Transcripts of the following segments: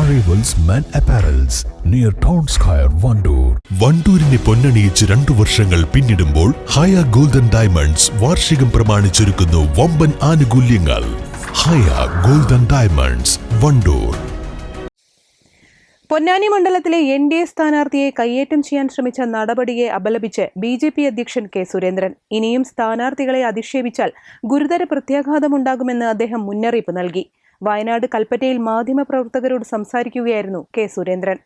Arrivals Men Apparels near Town Square, Vandoor. വണ്ടൂരിനെ പൊന്നണിയിച്ച് 2 വർഷങ്ങൾ പിന്നിടുമ്പോൾ ഹയ golden diamonds വാർഷികം പ്രമാണിച്ചൊരുക്കുന്നു വമ്പൻ ആനുകൂല്യങ്ങൾ. ഹയ ഗോൾഡൻ ഡയമണ്ട്സ്, വണ്ടൂർ. പൊന്നാനി മണ്ഡലത്തിലെ NDA സ്ഥാനാർത്ഥിയെ കയ്യേറ്റം ചെയ്യാൻ ശ്രമിച്ച നടപടിയെ അപലപിച്ച് BJP അധ്യക്ഷൻ കെ സുരേന്ദ്രൻ. ഇനിയും സ്ഥാനാർത്ഥികളെ അധിക്ഷേപിച്ചാൽ ഗുരുതര പ്രത്യാഘാതമുണ്ടാകുമെന്ന് അദ്ദേഹം മുന്നറിയിപ്പ് നൽകി. വയനാട് കൽപ്പറ്റയിൽ മാധ്യമപ്രവർത്തകരോട് സംസാരിക്കുകയായിരുന്നു കെ സുരേന്ദ്രൻ.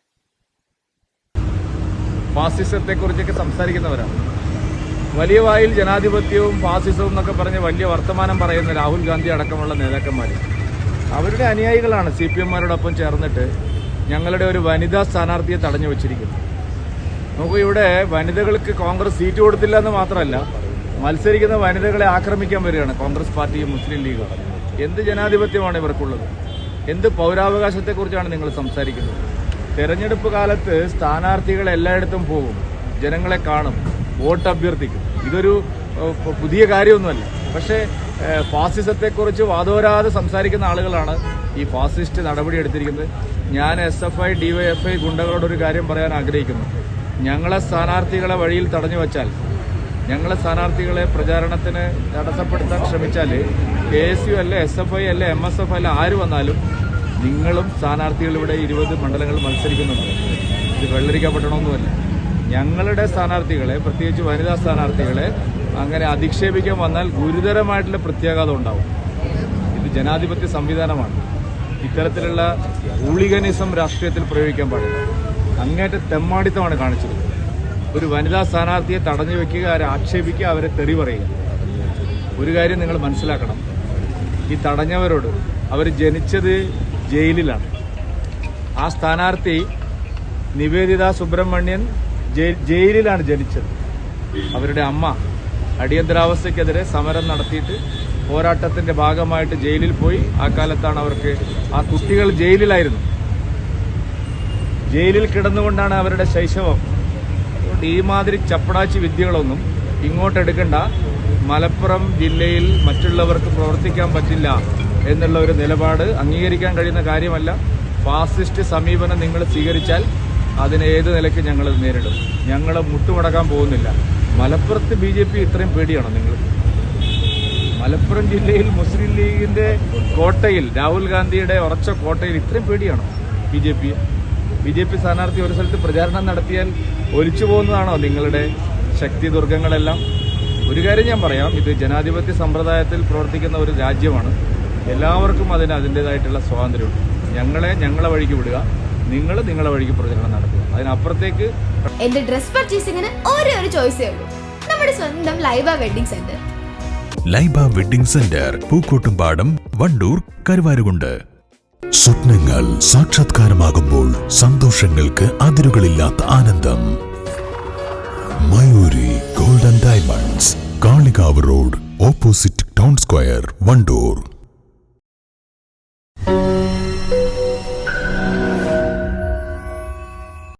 ഫാസിസത്തെക്കുറിച്ചൊക്കെ സംസാരിക്കുന്നവരാണ്. വലിയ വായിൽ ജനാധിപത്യവും ഫാസിസവും എന്നൊക്കെ പറഞ്ഞ് വലിയ വർത്തമാനം പറയുന്ന രാഹുൽ ഗാന്ധി അടക്കമുള്ള നേതാക്കന്മാർ അവരുടെ അനുയായികളാണ് CPM-മാരോടൊപ്പം ചേർന്നിട്ട് ഞങ്ങളുടെ ഒരു വനിതാ സ്ഥാനാർത്ഥിയെ തടഞ്ഞു വെച്ചിരിക്കുന്നു. നമുക്ക് ഇവിടെ വനിതകൾക്ക് കോൺഗ്രസ് സീറ്റ് കൊടുത്തില്ല എന്ന് മാത്രമല്ല, മത്സരിക്കുന്ന വനിതകളെ ആക്രമിക്കാൻ വരികയാണ് കോൺഗ്രസ് പാർട്ടിയും മുസ്ലിം ലീഗും. എന്ത് ജനാധിപത്യമാണ് ഇവർക്കുള്ളത്? എന്ത് പൗരാവകാശത്തെക്കുറിച്ചാണ് നിങ്ങൾ സംസാരിക്കുന്നത്? തെരഞ്ഞെടുപ്പ് കാലത്ത് സ്ഥാനാർത്ഥികൾ എല്ലായിടത്തും പോകും, ജനങ്ങളെ കാണും, വോട്ട് അഭ്യർത്ഥിക്കും. ഇതൊരു പുതിയ കാര്യമൊന്നുമല്ല. പക്ഷേ ഫാസിസത്തെക്കുറിച്ച് വാദോരാതെ സംസാരിക്കുന്ന ആളുകളാണ് ഈ ഫാസിസ്റ്റ് നടപടി എടുത്തിരിക്കുന്നത്. ഞാൻ SFI DYFI ഗുണ്ടകളോടൊരു കാര്യം പറയാൻ ആഗ്രഹിക്കുന്നു. ഞങ്ങളെ സ്ഥാനാർത്ഥികളെ വഴിയിൽ തടഞ്ഞു വച്ചാൽ, ഞങ്ങളെ സ്ഥാനാർത്ഥികളെ പ്രചാരണത്തിന് തടസ്സപ്പെടുത്താൻ ശ്രമിച്ചാൽ KSU അല്ല, SFI അല്ല, MSF അല്ല, ആര് വന്നാലും നിങ്ങളും സ്ഥാനാർത്ഥികൾ ഇവിടെ 20 മണ്ഡലങ്ങൾ മത്സരിക്കുന്നുണ്ട്. ഇത് വെള്ളരിക്കപ്പെട്ടണമെന്നുമല്ല. ഞങ്ങളുടെ സ്ഥാനാർത്ഥികളെ, പ്രത്യേകിച്ച് വനിതാ സ്ഥാനാർത്ഥികളെ അങ്ങനെ അധിക്ഷേപിക്കാൻ വന്നാൽ ഗുരുതരമായിട്ടുള്ള പ്രത്യാഘാതം ഉണ്ടാവും. ഇത് ജനാധിപത്യ സംവിധാനമാണ്. ഇത്തരത്തിലുള്ള ഹൂളിഗനിസം രാഷ്ട്രീയത്തിൽ പ്രയോഗിക്കാൻ പാടില്ല. അങ്ങേറ്റ തെമ്മാടിത്തമാണ് കാണിച്ചത്. ഒരു വനിതാ സ്ഥാനാർത്ഥിയെ തടഞ്ഞു വെക്കുക, അവരെ ആക്ഷേപിക്കുക, അവരെ തെറി പറയുക. ഒരു കാര്യം നിങ്ങൾ മനസ്സിലാക്കണം, ഈ തടഞ്ഞവരോട്, അവർ ജനിച്ചത് ജയിലിലാണ്. ആ സ്ഥാനാർത്ഥി നിവേദിത സുബ്രഹ്മണ്യൻ ജയിലിലാണ് ജനിച്ചത്. അവരുടെ അമ്മ അടിയന്തരാവസ്ഥയ്ക്കെതിരെ സമരം നടത്തിയിട്ട് പോരാട്ടത്തിന്റെ ഭാഗമായിട്ട് ജയിലിൽ പോയി. ആ കാലത്താണ് അവർക്ക്, ആ കുട്ടികൾ ജയിലിലായിരുന്നു. ജയിലിൽ കിടന്നുകൊണ്ടാണ് അവരുടെ ശൈശവം. അതുകൊണ്ട് ഈ മാതിരി ചപ്പടാച്ചി വിദ്യകളൊന്നും ഇങ്ങോട്ടെടുക്കണ്ട. മലപ്പുറം ജില്ലയിൽ മറ്റുള്ളവർക്ക് പ്രവർത്തിക്കാൻ പറ്റില്ല എന്നുള്ള ഒരു നിലപാട് അംഗീകരിക്കാൻ കഴിയുന്ന കാര്യമല്ല. ഫാസിസ്റ്റ് സമീപനം നിങ്ങൾ സ്വീകരിച്ചാൽ അതിനെ ഏത് നിലയ്ക്ക് ഞങ്ങൾ നേരിടും. ഞങ്ങൾ മുട്ടുമടക്കാൻ പോകുന്നില്ല. മലപ്പുറത്ത് BJP ഇത്രയും പേടിയാണോ നിങ്ങൾ? മലപ്പുറം ജില്ലയിൽ മുസ്ലിം ലീഗിന്റെ കോട്ടയിൽ, രാഹുൽ ഗാന്ധിയുടെ ഉറച്ച കോട്ടയിൽ ഇത്രയും പേടിയാണോ BJP സ്ഥാനാർത്ഥി ഒരു സ്ഥലത്ത് പ്രചാരണം നടത്തിയാൽ ഒലിച്ചു പോകുന്നതാണോ നിങ്ങളുടെ ശക്തി ദുർഗങ്ങളെല്ലാം? ഒരു കാര്യം ഞാൻ പറയാം, ഇത് ജനാധിപത്യ സമ്പ്രദായത്തിൽ പ്രവർത്തിക്കുന്ന ഒരു രാജ്യമാണ്. എല്ലാവർക്കും അതിൻ്റെതായിട്ടുള്ള സ്വാതന്ത്ര്യമുണ്ട്. ഞങ്ങളെ വഴിക്ക് വിടുക, നിങ്ങൾ നിങ്ങളെ വഴിക്ക് പ്രചരണം നടത്തുക. അതിനപ്പുറത്തേക്ക് എന്റെ ഡ്രസ് പർച്ചേസിംഗിന് ഒരേ ഒരു ചോയ്സേ ഉള്ളൂ, നമ്മുടെ സ്വന്തം Laiba wedding centre. Laiba wedding centre, Pookkottumpadam, Wandoor, Karuvarakundu. സ്വപ്നങ്ങൾ സാക്ഷാത്കാരമാകുമ്പോൾ സന്തോഷങ്ങൾക്ക് അതിരുകളില്ലാത്ത ആനന്ദം. Mayuri golden diamonds, Kalikavu road, opposite town square, Wandoor.